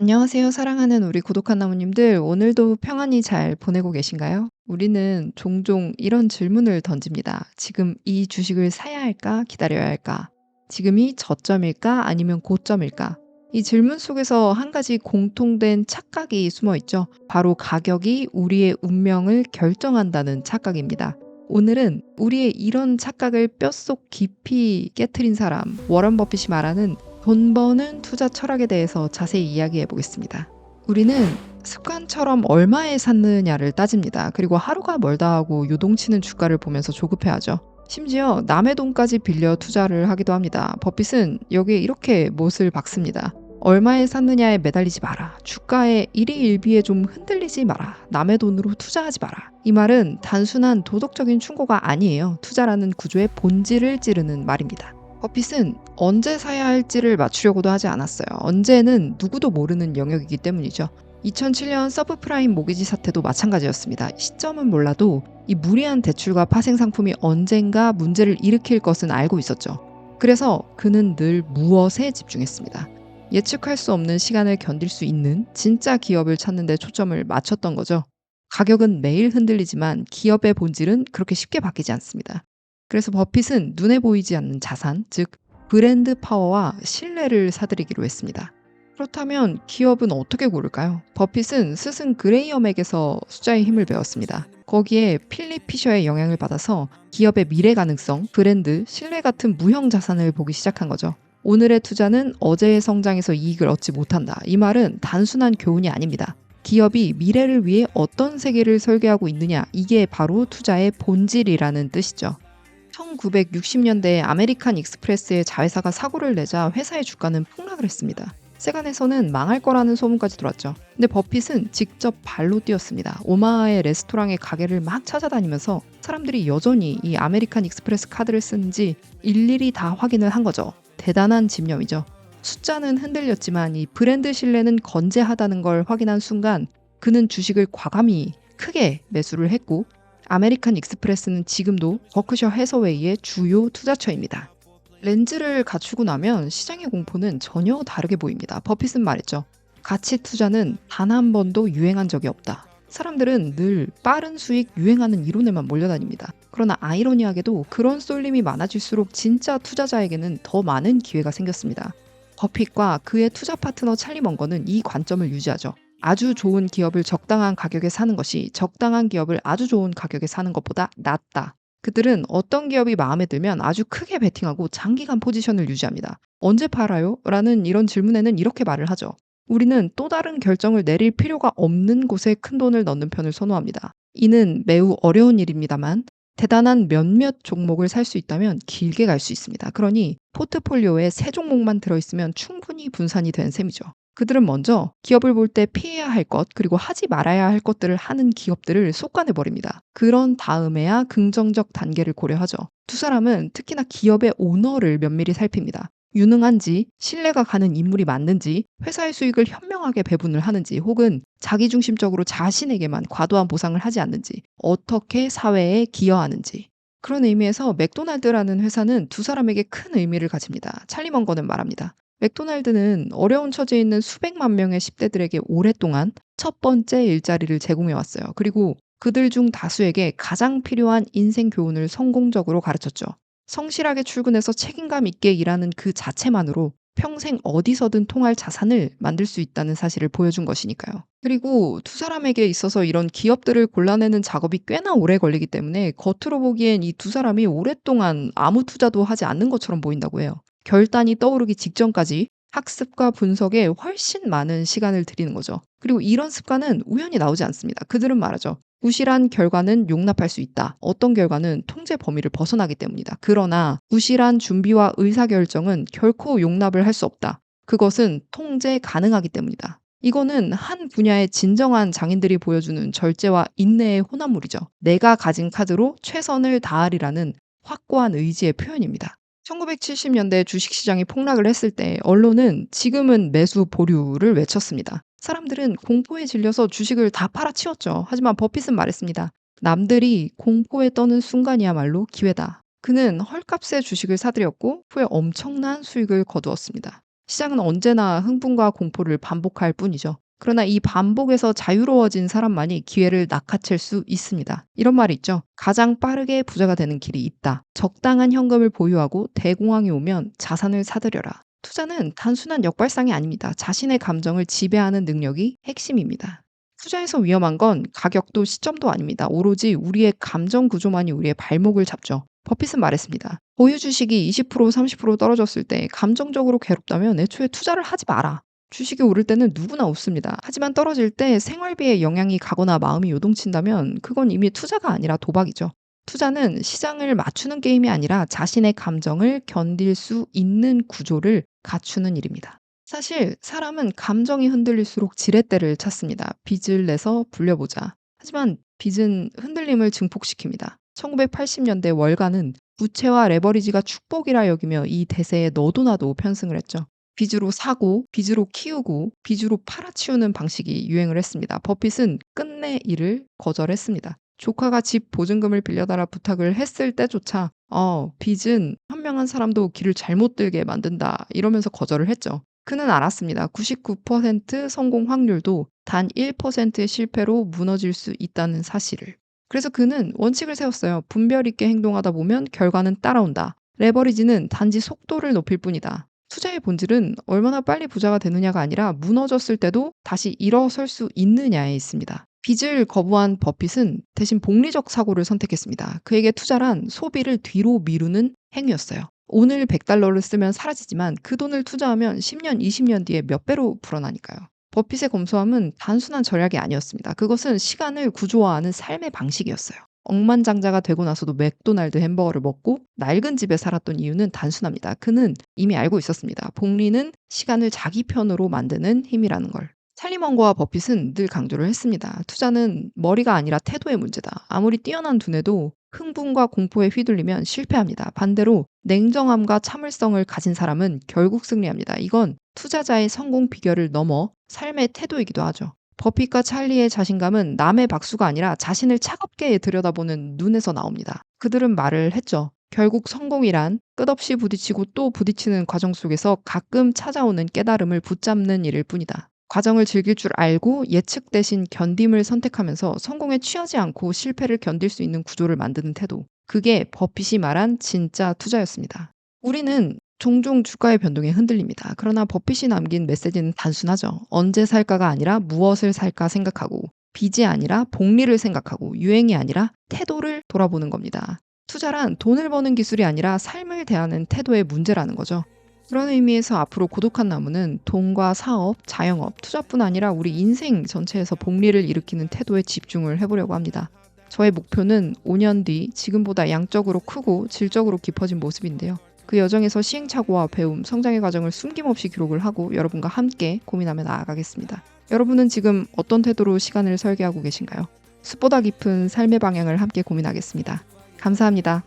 안녕하세요. 사랑하는 우리 고독한 나무님들. 오늘도 평안히 잘 보내고 계신가요? 우리는 종종 이런 질문을 던집니다. 지금 이 주식을 사야 할까? 기다려야 할까? 지금이 저점일까? 아니면 고점일까? 이 질문 속에서 한 가지 공통된 착각이 숨어 있죠. 바로 가격이 우리의 운명을 결정한다는 착각입니다. 오늘은 우리의 이런 착각을 뼛속 깊이 깨트린 사람, 워런 버핏이 말하는 돈 버는 투자 철학에 대해서 자세히 이야기해 보겠습니다. 우리는 습관처럼 얼마에 샀느냐를 따집니다. 그리고 하루가 멀다 하고 요동치는 주가를 보면서 조급해하죠. 심지어 남의 돈까지 빌려 투자를 하기도 합니다. 버핏은 여기에 이렇게 못을 박습니다. 얼마에 샀느냐에 매달리지 마라. 주가에 일희일비에 좀 흔들리지 마라. 남의 돈으로 투자하지 마라. 이 말은 단순한 도덕적인 충고가 아니에요. 투자라는 구조의 본질을 찌르는 말입니다. 버핏은 언제 사야 할지를 맞추려고도 하지 않았어요. 언제는 누구도 모르는 영역이기 때문이죠. 2007년 서브프라임 모기지 사태도 마찬가지였습니다. 시점은 몰라도 이 무리한 대출과 파생 상품이 언젠가 문제를 일으킬 것은 알고 있었죠. 그래서 그는 늘 무엇에 집중했습니다. 예측할 수 없는 시간을 견딜 수 있는 진짜 기업을 찾는 데 초점을 맞췄던 거죠. 가격은 매일 흔들리지만 기업의 본질은 그렇게 쉽게 바뀌지 않습니다. 그래서 버핏은 눈에 보이지 않는 자산, 즉 브랜드 파워와 신뢰를 사들이기로 했습니다. 그렇다면 기업은 어떻게 고를까요? 버핏은 스승 그레이엄에게서 숫자의 힘을 배웠습니다. 거기에 필립 피셔의 영향을 받아서 기업의 미래 가능성, 브랜드, 신뢰 같은 무형 자산을 보기 시작한 거죠. 오늘의 투자는 어제의 성장에서 이익을 얻지 못한다. 이 말은 단순한 교훈이 아닙니다. 기업이 미래를 위해 어떤 세계를 설계하고 있느냐, 이게 바로 투자의 본질이라는 뜻이죠. 1960년대에 아메리칸 익스프레스의 자회사가 사고를 내자 회사의 주가는 폭락을 했습니다. 세간에서는 망할 거라는 소문까지 들었죠. 근데 버핏은 직접 발로 뛰었습니다. 오마하의 레스토랑의 가게를 막 찾아다니면서 사람들이 여전히 이 아메리칸 익스프레스 카드를 쓰는지 일일이 다 확인을 한 거죠. 대단한 집념이죠. 숫자는 흔들렸지만 이 브랜드 신뢰는 건재하다는 걸 확인한 순간 그는 주식을 과감히 크게 매수를 했고, 아메리칸 익스프레스는 지금도 버크셔 해서웨이의 주요 투자처입니다. 렌즈를 갖추고 나면 시장의 공포는 전혀 다르게 보입니다. 버핏은 말했죠. 가치 투자는 단 한 번도 유행한 적이 없다. 사람들은 늘 빠른 수익 유행하는 이론에만 몰려다닙니다. 그러나 아이러니하게도 그런 쏠림이 많아질수록 진짜 투자자에게는 더 많은 기회가 생겼습니다. 버핏과 그의 투자 파트너 찰리 먼거는 이 관점을 유지하죠. 아주 좋은 기업을 적당한 가격에 사는 것이 적당한 기업을 아주 좋은 가격에 사는 것보다 낫다. 그들은 어떤 기업이 마음에 들면 아주 크게 베팅하고 장기간 포지션을 유지합니다. 언제 팔아요? 라는 이런 질문에는 이렇게 말을 하죠. 우리는 또 다른 결정을 내릴 필요가 없는 곳에 큰 돈을 넣는 편을 선호합니다. 이는 매우 어려운 일입니다만 대단한 몇몇 종목을 살 수 있다면 길게 갈 수 있습니다. 그러니 포트폴리오에 세 종목만 들어있으면 충분히 분산이 된 셈이죠. 그들은 먼저 기업을 볼 때 피해야 할 것, 그리고 하지 말아야 할 것들을 하는 기업들을 속간해 버립니다. 그런 다음에야 긍정적 단계를 고려하죠. 두 사람은 특히나 기업의 오너를 면밀히 살핍니다. 유능한지, 신뢰가 가는 인물이 맞는지, 회사의 수익을 현명하게 배분을 하는지, 혹은 자기중심적으로 자신에게만 과도한 보상을 하지 않는지, 어떻게 사회에 기여하는지. 그런 의미에서 맥도날드라는 회사는 두 사람에게 큰 의미를 가집니다. 찰리 먼거는 말합니다. 맥도날드는 어려운 처지에 있는 수백만 명의 10대들에게 오랫동안 첫 번째 일자리를 제공해 왔어요. 그리고 그들 중 다수에게 가장 필요한 인생 교훈을 성공적으로 가르쳤죠. 성실하게 출근해서 책임감 있게 일하는 그 자체만으로 평생 어디서든 통할 자산을 만들 수 있다는 사실을 보여준 것이니까요. 그리고 두 사람에게 있어서 이런 기업들을 골라내는 작업이 꽤나 오래 걸리기 때문에 겉으로 보기엔 이 두 사람이 오랫동안 아무 투자도 하지 않는 것처럼 보인다고 해요. 결단이 떠오르기 직전까지 학습과 분석에 훨씬 많은 시간을 들이는 거죠. 그리고 이런 습관은 우연히 나오지 않습니다. 그들은 말하죠. 부실한 결과는 용납할 수 있다. 어떤 결과는 통제 범위를 벗어나기 때문이다. 그러나 부실한 준비와 의사결정은 결코 용납을 할 수 없다. 그것은 통제 가능하기 때문이다. 이거는 한 분야의 진정한 장인들이 보여주는 절제와 인내의 혼합물이죠. 내가 가진 카드로 최선을 다하리라는 확고한 의지의 표현입니다. 1970년대 주식시장이 폭락을 했을 때 언론은 지금은 매수 보류를 외쳤습니다. 사람들은 공포에 질려서 주식을 다 팔아치웠죠. 하지만 버핏은 말했습니다. 남들이 공포에 떠는 순간이야말로 기회다. 그는 헐값에 주식을 사들였고 후에 엄청난 수익을 거두었습니다. 시장은 언제나 흥분과 공포를 반복할 뿐이죠. 그러나 이 반복에서 자유로워진 사람만이 기회를 낚아챌 수 있습니다. 이런 말이 있죠. 가장 빠르게 부자가 되는 길이 있다. 적당한 현금을 보유하고 대공황이 오면 자산을 사들여라. 투자는 단순한 역발상이 아닙니다. 자신의 감정을 지배하는 능력이 핵심입니다. 투자에서 위험한 건 가격도 시점도 아닙니다. 오로지 우리의 감정 구조만이 우리의 발목을 잡죠. 버핏은 말했습니다. 보유 주식이 20% 30% 떨어졌을 때 감정적으로 괴롭다면 애초에 투자를 하지 마라. 주식이 오를 때는 누구나 웃습니다. 하지만 떨어질 때 생활비에 영향이 가거나 마음이 요동친다면 그건 이미 투자가 아니라 도박이죠. 투자는 시장을 맞추는 게임이 아니라 자신의 감정을 견딜 수 있는 구조를 갖추는 일입니다. 사실 사람은 감정이 흔들릴수록 지렛대를 찾습니다. 빚을 내서 불려보자. 하지만 빚은 흔들림을 증폭시킵니다. 1980년대 월가는 부채와 레버리지가 축복이라 여기며 이 대세에 너도 나도 편승을 했죠. 빚으로 사고, 빚으로 키우고, 빚으로 팔아치우는 방식이 유행을 했습니다. 버핏은 끝내 이를 거절했습니다. 조카가 집 보증금을 빌려달라 부탁을 했을 때조차 빚은 현명한 사람도 길을 잘못 들게 만든다 이러면서 거절을 했죠. 그는 알았습니다. 99% 성공 확률도 단 1%의 실패로 무너질 수 있다는 사실을. 그래서 그는 원칙을 세웠어요. 분별 있게 행동하다 보면 결과는 따라온다. 레버리지는 단지 속도를 높일 뿐이다. 투자의 본질은 얼마나 빨리 부자가 되느냐가 아니라 무너졌을 때도 다시 일어설 수 있느냐에 있습니다. 빚을 거부한 버핏은 대신 복리적 사고를 선택했습니다. 그에게 투자란 소비를 뒤로 미루는 행위였어요. 오늘 100달러를 쓰면 사라지지만 그 돈을 투자하면 10년, 20년 뒤에 몇 배로 불어나니까요. 버핏의 검소함은 단순한 절약이 아니었습니다. 그것은 시간을 구조화하는 삶의 방식이었어요. 억만장자가 되고 나서도 맥도날드 햄버거를 먹고 낡은 집에 살았던 이유는 단순합니다. 그는 이미 알고 있었습니다. 복리는 시간을 자기 편으로 만드는 힘이라는 걸. 찰리먼거와 버핏은 늘 강조를 했습니다. 투자는 머리가 아니라 태도의 문제다. 아무리 뛰어난 두뇌도 흥분과 공포에 휘둘리면 실패합니다. 반대로 냉정함과 참을성을 가진 사람은 결국 승리합니다. 이건 투자자의 성공 비결을 넘어 삶의 태도이기도 하죠. 버핏과 찰리의 자신감은 남의 박수가 아니라 자신을 차갑게 들여다보는 눈에서 나옵니다. 그들은 말을 했죠. 결국 성공이란 끝없이 부딪히고 또 부딪히는 과정 속에서 가끔 찾아오는 깨달음을 붙잡는 일일 뿐이다. 과정을 즐길 줄 알고 예측 대신 견딤을 선택하면서 성공에 취하지 않고 실패를 견딜 수 있는 구조를 만드는 태도. 그게 버핏이 말한 진짜 투자였습니다. 우리는 종종 주가의 변동에 흔들립니다. 그러나 버핏이 남긴 메시지는 단순하죠. 언제 살까가 아니라 무엇을 살까 생각하고, 빚이 아니라 복리를 생각하고, 유행이 아니라 태도를 돌아보는 겁니다. 투자란 돈을 버는 기술이 아니라 삶을 대하는 태도의 문제라는 거죠. 그런 의미에서 앞으로 고독한 나무는 돈과 사업, 자영업, 투자뿐 아니라 우리 인생 전체에서 복리를 일으키는 태도에 집중을 해보려고 합니다. 저의 목표는 5년 뒤 지금보다 양적으로 크고 질적으로 깊어진 모습인데요. 그 여정에서 시행착오와 배움, 성장의 과정을 숨김없이 기록을 하고 여러분과 함께 고민하며 나아가겠습니다. 여러분은 지금 어떤 태도로 시간을 설계하고 계신가요? 숲보다 깊은 삶의 방향을 함께 고민하겠습니다. 감사합니다.